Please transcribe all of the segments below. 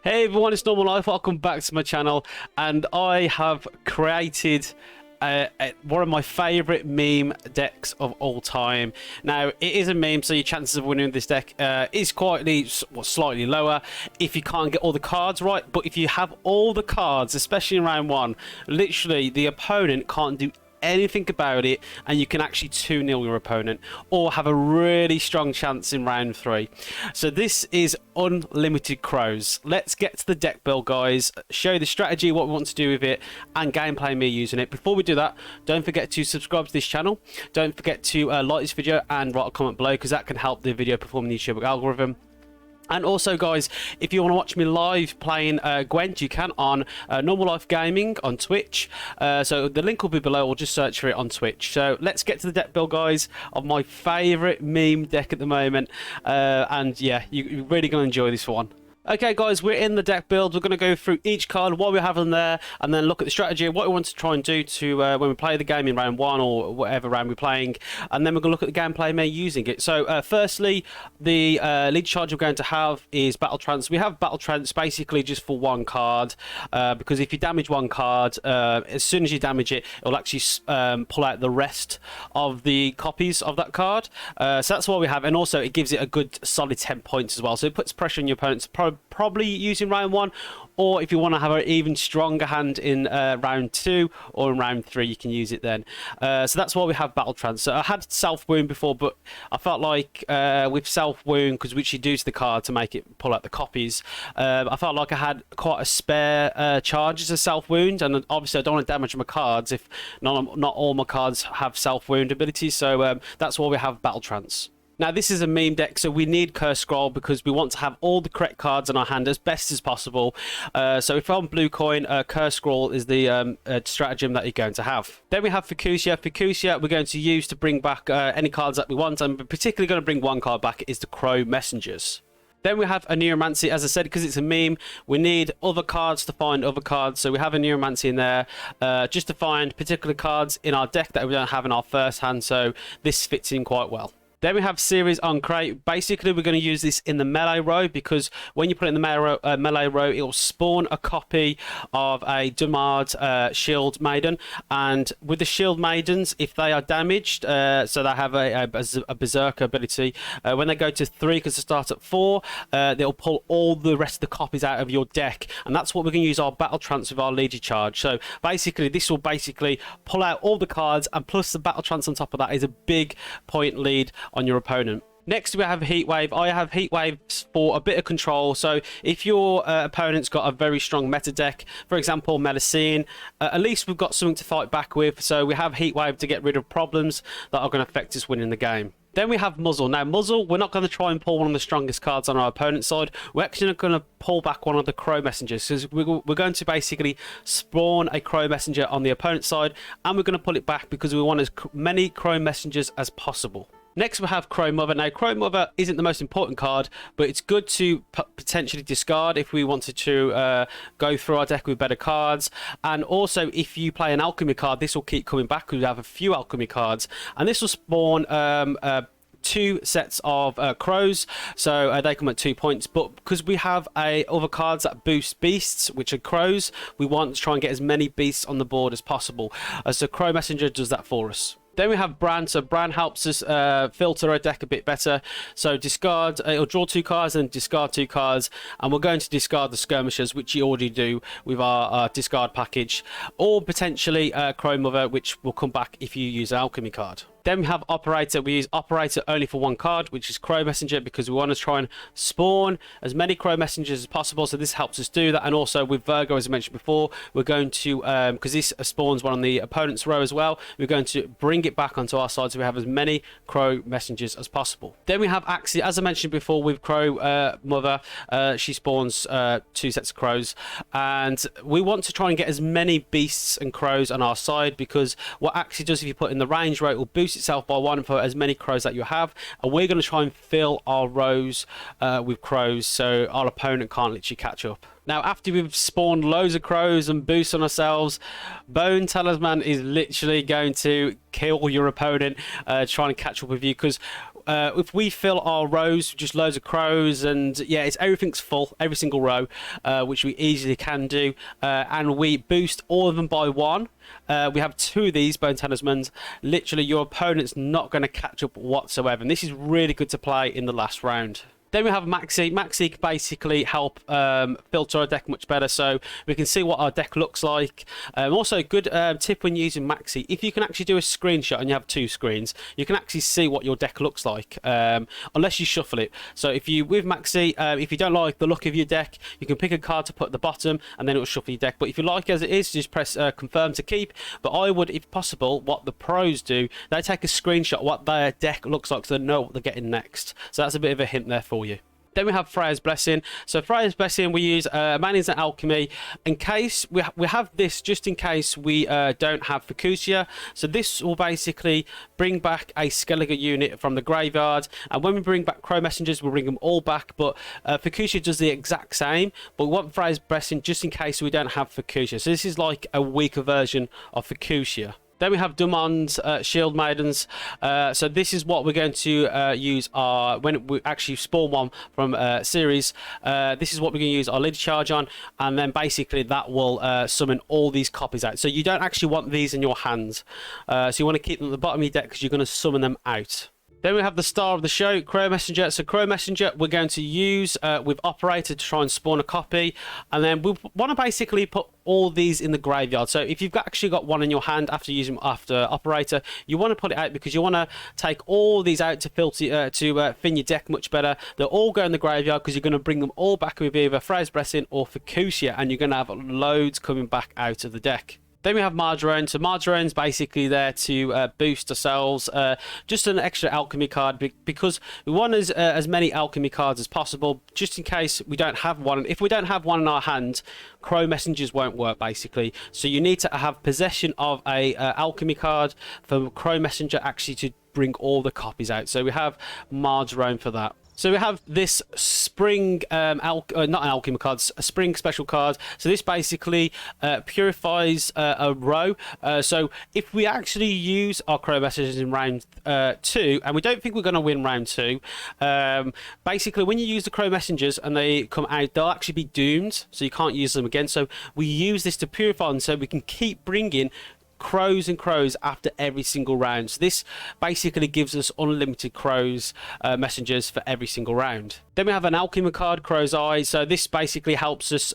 Hey everyone, it's Normal Life. Welcome back to my channel, and I have created one of my favorite meme decks of all time. Now, it is a meme, so your chances of winning this deck is slightly lower if you can't get all the cards right. But if you have all the cards, especially in round one, literally the opponent can't do anything about it, and you can actually 2-0 your opponent or have a really strong chance in round 3. So this is unlimited crows. Let's get to the deck build, guys, show you the strategy, what we want to do with it, and gameplay me using it. Before we do that, don't forget to subscribe to this channel, don't forget to like this video and write a comment below, because that can help the video perform in the YouTube algorithm. And also, guys, if you want to watch me live playing Gwent, you can on Normal Life Gaming on Twitch. So the link will be below, or just search for it on Twitch. So let's get to the deck build, guys, of my favourite meme deck at the moment. And yeah, you're really going to enjoy this one. Okay, guys, we're in the deck build. We're going to go through each card, what we have in there, and then look at the strategy, what we want to try and do to when we play the game in round 1 or whatever round we're playing, and then we're going to look at the gameplay me using it. So, firstly, the lead charge we're going to have is Battle Trance. We have Battle Trance basically just for one card, because if you damage one card, as soon as you damage it, it'll actually pull out the rest of the copies of that card. So that's what we have, and also it gives it a good solid 10 points as well. So it puts pressure on your opponents. Probably using round 1, or if you want to have an even stronger hand in round 2 or in round 3, you can use it then. So that's why we have Battle Trance. So I had Self Wound before, but I felt like with Self Wound, because which you do to the card to make it pull out the copies, I felt like I had quite a spare charges of Self Wound, and obviously I don't want to damage my cards if not all my cards have Self Wound abilities. So that's why we have Battle Trance. Now, this is a meme deck, so we need Curse Scroll because we want to have all the correct cards in our hand as best as possible. So if I'm blue coin, Curse Scroll is the stratagem that you're going to have. Then we have Fucusya. Fucusya we're going to use to bring back any cards that we want, and we're particularly going to bring one card back, is the Crow Messengers. Then we have a Neuromancy. As I said, because it's a meme, we need other cards to find other cards. So we have a Neuromancy in there just to find particular cards in our deck that we don't have in our first hand. So this fits in quite well. Then we have Cerys on crate. Basically, we're going to use this in the melee row, because when you put it in the melee row, it will spawn a copy of a Dumard Shield Maiden. And with the Shield Maidens, if they are damaged, so they have a Berserker ability, when they go to 3, because they start at 4, they'll pull all the rest of the copies out of your deck. And that's what we're going to use our Battle Trance with our Legion Charge. So basically, this will basically pull out all the cards, and plus the Battle Trance on top of that is a big point lead on your opponent. Next, we have Heatwave. I have Heatwaves for a bit of control. So if your opponent's got a very strong meta deck, for example, Medicine, at least we've got something to fight back with. So we have Heatwave to get rid of problems that are going to affect us winning the game. Then we have Muzzle. Now, Muzzle, we're not going to try and pull one of the strongest cards on our opponent's side. We're actually going to pull back one of the Crow Messengers. So we're going to basically spawn a Crow Messenger on the opponent's side, and we're going to pull it back because we want as many Crow Messengers as possible. Next, we have Crow Mother. Now, Crow Mother isn't the most important card, but it's good to potentially discard if we wanted to go through our deck with better cards. And also, if you play an Alchemy card, this will keep coming back because we have a few Alchemy cards. And this will spawn 2 sets of crows, so they come at 2 points. But because we have other cards that boost beasts, which are crows, we want to try and get as many beasts on the board as possible. So Crow Messenger does that for us. Then we have Bran. So Bran helps us filter our deck a bit better. So discard, it'll draw 2 cards and discard 2 cards. And we're going to discard the Skirmishers, which you already do with our discard package. Or potentially Crow Mother, which will come back if you use an Alchemy card. Then we have Operator. We use Operator only for one card, which is Crow Messenger, because we want to try and spawn as many Crow Messengers as possible. So this helps us do that. And also with Virgo, as I mentioned before, we're going to, because this spawns one on the opponent's row as well, we're going to bring it back onto our side so we have as many Crow Messengers as possible. Then we have Axie. As I mentioned before with Crow Mother, she spawns 2 sets of crows. And we want to try and get as many beasts and crows on our side, because what Axie does, if you put in the range row, it will boost itself by 1 for as many crows that you have, and we're going to try and fill our rows with crows so our opponent can't literally catch up. Now, after we've spawned loads of crows and boosts on ourselves, Bone Talisman is literally going to kill your opponent trying to catch up with you, because if we fill our rows just loads of crows, and yeah, everything's full, every single row, which we easily can do, and we boost all of them by 1. We have 2 of these bone talismans. Literally, your opponent's not going to catch up whatsoever, and this is really good to play in the last round. Then we have Maxi. Maxi can basically help filter our deck much better, so we can see what our deck looks like. Also, good tip when using Maxi: if you can actually do a screenshot and you have 2 screens, you can actually see what your deck looks like, unless you shuffle it. So if you with Maxi, if you don't like the look of your deck, you can pick a card to put at the bottom, and then it will shuffle your deck. But if you like as it is, just press confirm to keep. But I would, if possible, what the pros do, they take a screenshot of what their deck looks like, so they know what they're getting next. So that's a bit of a hint there for you. Then we have Freya's Blessing. So Freya's Blessing, we use Manings and Alchemy in case we have this, just in case we don't have Fucusya. So this will basically bring back a Skellige unit from the graveyard, and when we bring back Crow Messengers, we'll bring them all back. But Fucusya does the exact same, but we want Freya's Blessing just in case we don't have Fucusya. So this is like a weaker version of Fucusya. Then we have Dumon's Shield Maidens. So this is what we're going to use when we actually spawn one from Ceres. This is what we're going to use our leader charge on, and then basically that will summon all these copies out. So you don't actually want these in your hands. So you want to keep them at the bottom of your deck because you're going to summon them out. Then we have the star of the show, Crow Messenger. So Crow Messenger we're going to use with Operator to try and spawn a copy. And then we want to basically put all these in the graveyard. So if you've actually got one in your hand after using Operator, you want to put it out because you want to take all these out to filter to thin your deck much better. They'll all go in the graveyard because you're going to bring them all back with either Freya's Blessing or Fucusya, and you're going to have loads coming back out of the deck. Then we have Margarone. So Margarone's basically there to boost ourselves, just an extra alchemy card because we want as many alchemy cards as possible, just in case we don't have one. If we don't have one in our hand, Crow Messengers won't work basically. So you need to have possession of a alchemy card for Crow Messenger actually to bring all the copies out. So we have Margarone for that. So we have this spring, not an alchemy card, a spring special card. So this basically purifies a row. So if we actually use our Crow Messengers in round 2, and we don't think we're going to win round 2, basically when you use the Crow Messengers and they come out, they'll actually be doomed. So you can't use them again. So we use this to purify them so we can keep bringing crows and crows after every single round. So this basically gives us unlimited crows messengers for every single round. Then we have an alchemy card, Crow's Eye. So this basically helps us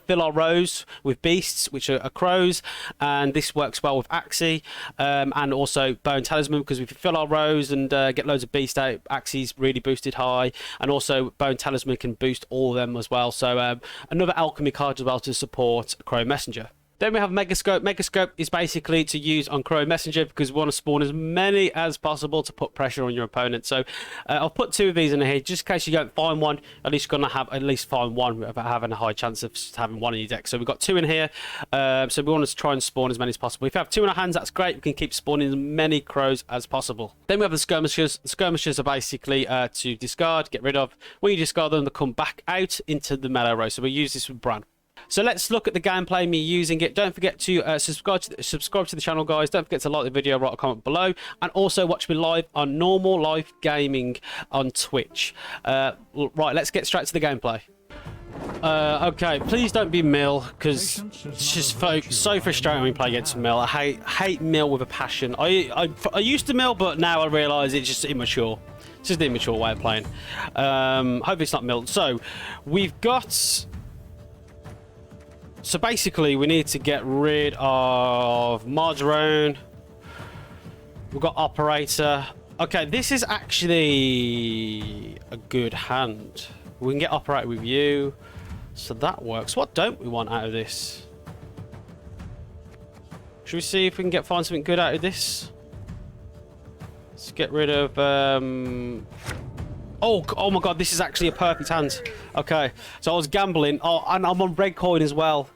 fill our rows with beasts, which are crows, and this works well with Axie and also Bone Talisman, because if we fill our rows and get loads of beasts out, Axie's really boosted high, and also Bone Talisman can boost all of them as well. So another alchemy card as well to support Crow Messenger. Then we have Megascope. Megascope is basically to use on Crow Messenger because we want to spawn as many as possible to put pressure on your opponent. So I'll put 2 of these in here just in case you don't find one. At least you're going to have at least find one without having a high chance of having one in your deck. So we've got 2 in here. So we want to try and spawn as many as possible. If you have 2 in our hands, that's great. We can keep spawning as many crows as possible. Then we have the skirmishers. The skirmishers are basically to discard, get rid of. When you discard them, they come back out into the melee row. So we use this with Bran. So let's look at the gameplay, me using it. Don't forget to subscribe to the channel, guys. Don't forget to like the video, write a comment below, and also watch me live on Normal Life Gaming on Twitch. Right, let's get straight to the gameplay. Okay, please don't be Mill, because it's just so frustrating when you play against Mill. I hate Mill with a passion. I used to Mill, but now I realise it's just immature. It's just an immature way of playing. Hopefully it's not Mill. So we've got... So basically, we need to get rid of Margarone. We've got Operator. Okay, this is actually a good hand. We can get Operator with you. So that works. What don't we want out of this? Should we see if we can find something good out of this? Let's get rid of... Oh my god, this is actually a perfect hand. Okay, so I was gambling. Oh, and I'm on red coin as well.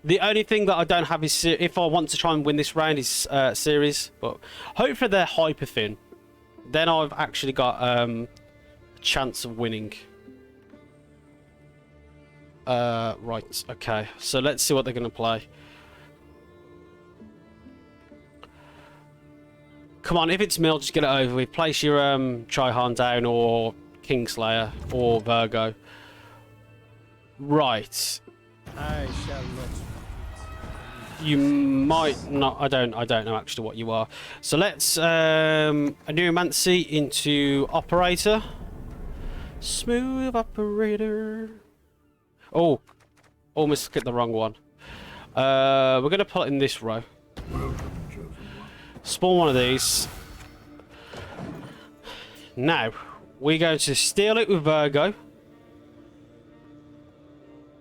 The only thing that I don't have is, if I want to try and win this round, is Cerys. But hopefully they're hyper thin. Then I've actually got a chance of winning. Right, okay. So let's see what they're going to play. Come on, if it's Mill, just get it over with. Place your Triharn down, or Kingslayer, or Virgo. Right. I shall not. You might not. I don't know actually what you are. So let's a Neuromancy into Operator. Smooth Operator. Oh, almost clicked the wrong one. We're gonna put it in this row. Spawn one of these. Now we're going to steal it with Virgo.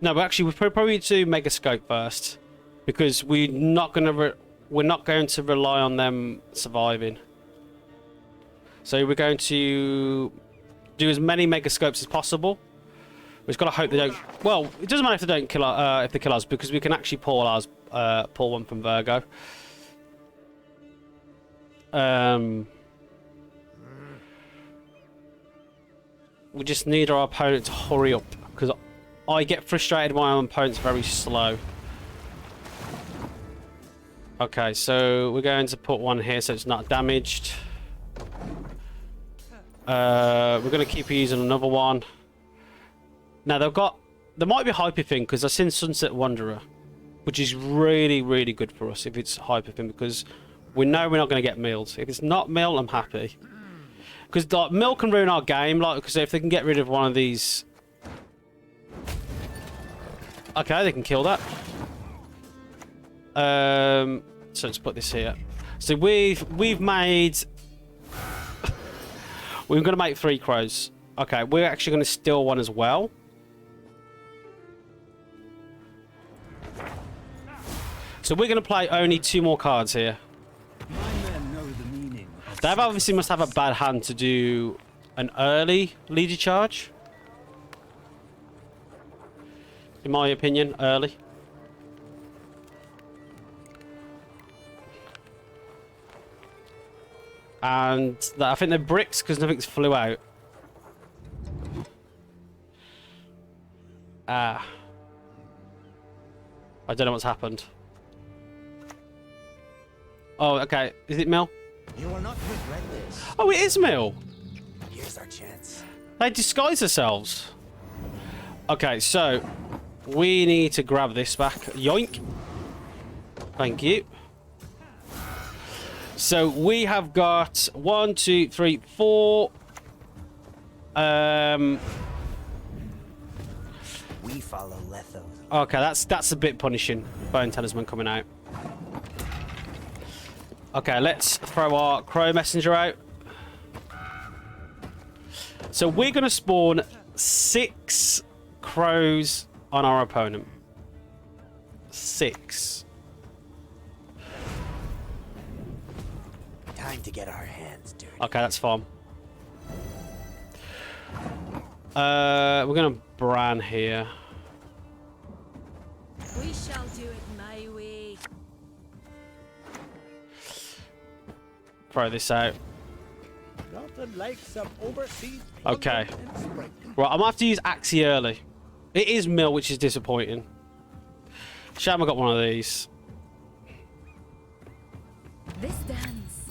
No, but actually we probably need to Megascope first, because we're not going to rely on them surviving. So we're going to do as many Megascopes as possible. We've just got to hope they don't. Well, it doesn't matter if they don't kill if they kill us, because we can actually pull one from Virgo. We just need our opponent to hurry up, because I get frustrated when my opponent's very slow. Okay, so we're going to put one here so it's not damaged. We're going to keep using another one. Now there might be a hyper thing, because I've seen Sunset Wanderer, which is really, really good for us if it's hyper thing, because we know we're not going to get milled. If it's not milled, I'm happy. Because like, mill can ruin our game, like, because if they can get rid of one of these. Okay, they can kill that. So let's put this here. So we've made. We're going to make 3 crows. Okay, we're actually going to steal one as well. So we're going to play only 2 more cards here. They obviously must have a bad hand to do an early leader charge. In my opinion, early. And I think they're bricks because nothing's flew out. I don't know what's happened. Oh, okay. Is it Mill? You will not regret this. Oh, it is Mill. Here's our chance. They disguise themselves. Okay, so we need to grab this back. Yoink. Thank you. So we have got 1, 2, 3, 4. We follow Letho. Okay, that's a bit punishing. Bone Talisman coming out. Okay, let's throw our Crow Messenger out. So we're going to spawn 6 crows on our opponent. 6. Time to get our hands dirty. Okay, that's fine. We're going to Bran here. We shall do it my way. Throw this out. Nothing like some overseas. Okay. Right, I'm going to have to use Axie early. It is Mill, which is disappointing. Shame I got one of these. This dance,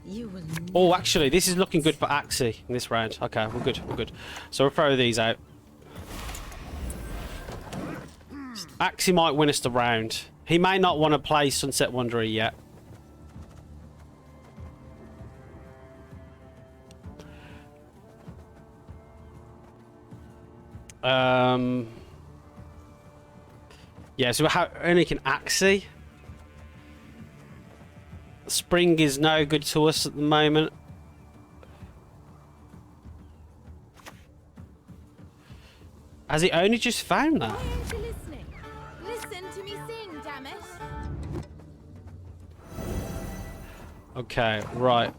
you will. Oh, actually, this is looking good for Axie in this round. Okay, we're good, we're good. So we'll throw these out. Axie might win us the round. He may not want to play Sunset Wanderer yet. Yeah, so we're only can Axie. Spring is no good to us at the moment. Has he only just found that? Why aren't you listening? Listen to me sing, damn it. Okay, right.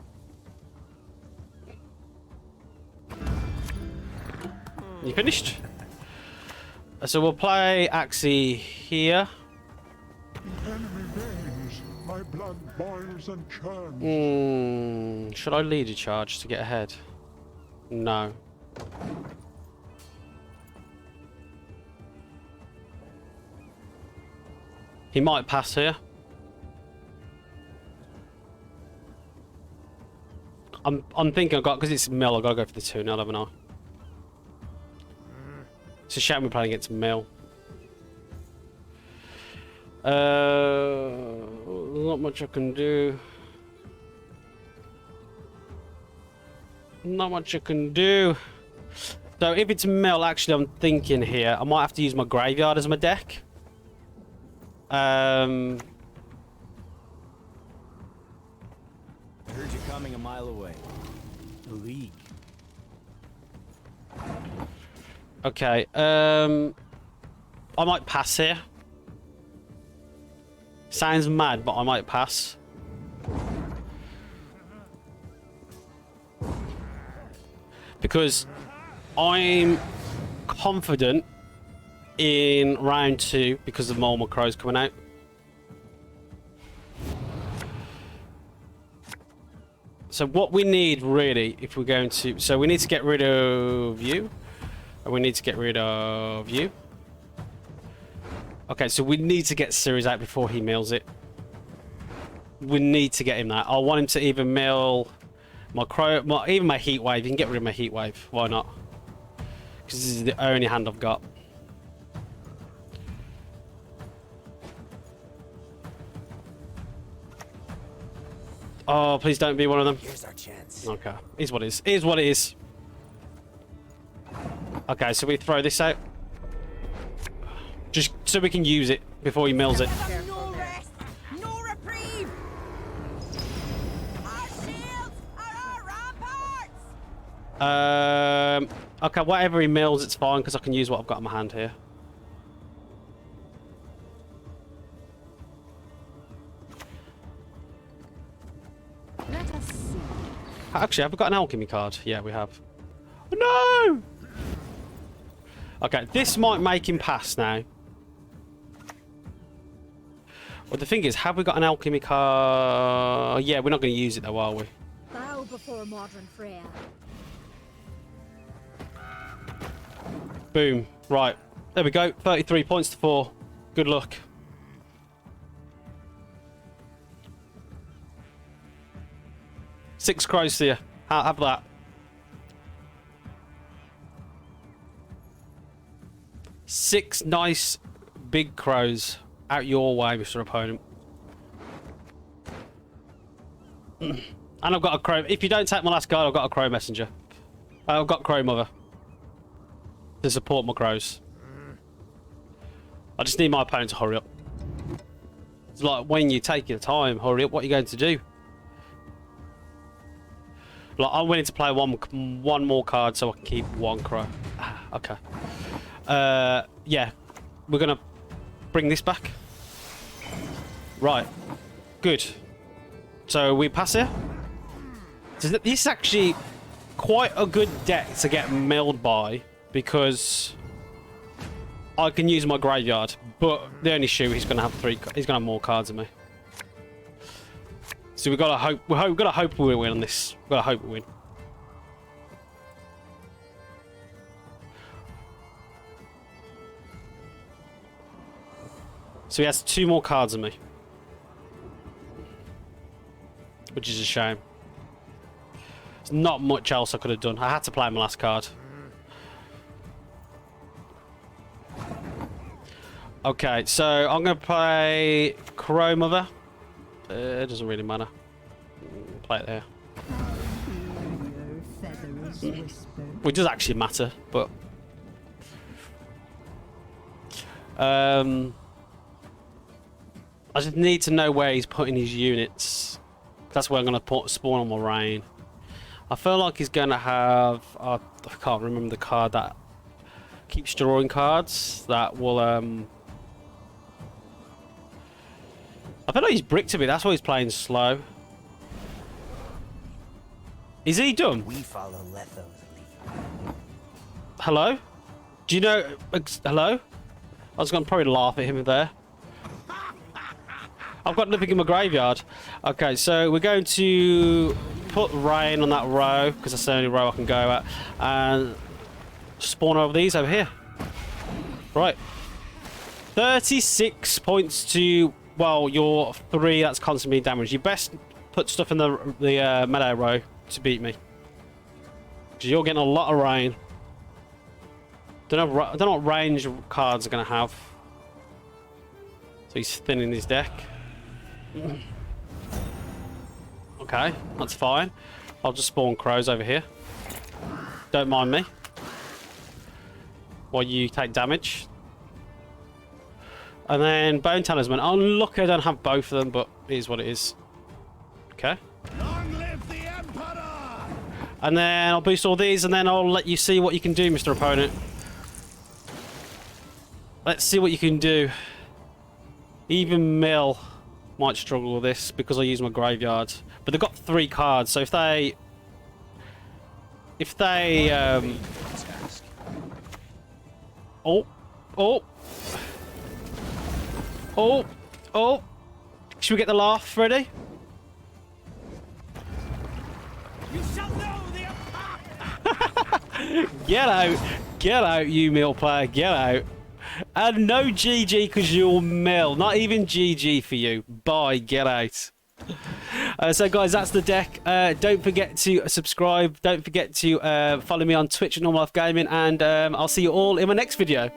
You finished? So we'll play Axie here. Enemy veins, my blood boils and churns. Should I lead a charge to get ahead? No. He might pass here. I'm thinking because it's Mill, I've got to go for the 2-0, haven't I? It's a shame we're playing against Mill. Not much I can do. Not much I can do. So if it's Mill, actually, I'm thinking here, I might have to use my graveyard as my deck. I heard you coming a mile away. The League. Okay, I might pass here. Sounds mad, but I might pass. Because I'm confident in round 2 because of more crows coming out. So what we need really, if we're going to... So we need to get rid of you. And we need to get rid of you. Okay, so we need to get Cerys out before he mills it. We need to get him that. I want him to either mill my crow, even my heat wave. You can get rid of my heat wave. Why not? Because this is the only hand I've got. Oh, please don't be one of them. Here's our chance. Okay, is what it is. Is what it is. Okay, so we throw this out. Just so we can use it before he mills it. No rest, no reprieve. Our shields are our ramparts. Okay, whatever he mills, it's fine because I can use what I've got in my hand here. Let us see. Actually, have we got an alchemy card? Yeah, we have. No! Okay, this might make him pass now. Well, the thing is, have we got an alchemy card? Yeah, we're not going to use it though, are we? Bow before modern Freya. Boom. Right. There we go. 33 points to 4. Good luck. Six crows to you. Have that. Six nice big crows out your way, Mr. Opponent. And I've got a crow. If you don't take my last card, I've got a crow messenger. I've got crow mother to support my crows. I just need my opponent to hurry up. It's like when you take your time, hurry up. What are you going to do? Like, I'm willing to play one more card so I can keep one crow. Okay. Yeah, we're gonna bring this back. Right, good. So we pass here. So this is actually quite a good deck to get milled by because I can use my graveyard. But the only issue, he's gonna have he's gonna have more cards than me. So we've got to hope. We've got to hope we win on this. We've got to hope we win. So he has 2 more cards than me, which is a shame. There's not much else I could have done. I had to play my last card. Okay, so I'm going to play Crow Mother. It doesn't really matter. Play it there. Well, it does actually matter, but I just need to know where he's putting his units. That's where I'm going to spawn on my rain. I feel like he's going to have... I can't remember the card that keeps drawing cards. That will... I feel like he's bricked a bit. That's why he's playing slow. Is he done? We follow Letho's lead. Hello? Do you know... Hello? I was going to probably laugh at him there. I've got nothing in my graveyard. Okay, so we're going to put rain on that row, because that's the only row I can go at, and spawn over these over here. Right. 36 points to, well, your 3 that's constantly damaged. You best put stuff in the meadow row to beat me. Because you're getting a lot of rain. I don't know what range cards are going to have. So he's thinning his deck. Okay, that's fine. I'll just spawn crows over here. Don't mind me. While you take damage. And then Bone Talisman. Oh, look, I don't have both of them, but it is what it is. Okay. Long live the Emperor! And then I'll boost all these, and then I'll let you see what you can do, Mr. Opponent. Let's see what you can do. Even Mill might struggle with this because I use my graveyard. But they've got 3 cards, so if they... Oh! Should we get the laugh ready? You shall know the Get out, you Mill player, get out. And no GG because you're Mill. Not even GG for you. Bye, get out. So guys, that's the deck. Don't forget to subscribe. Don't forget to follow me on Twitch and Normal Life Gaming. And I'll see you all in my next video.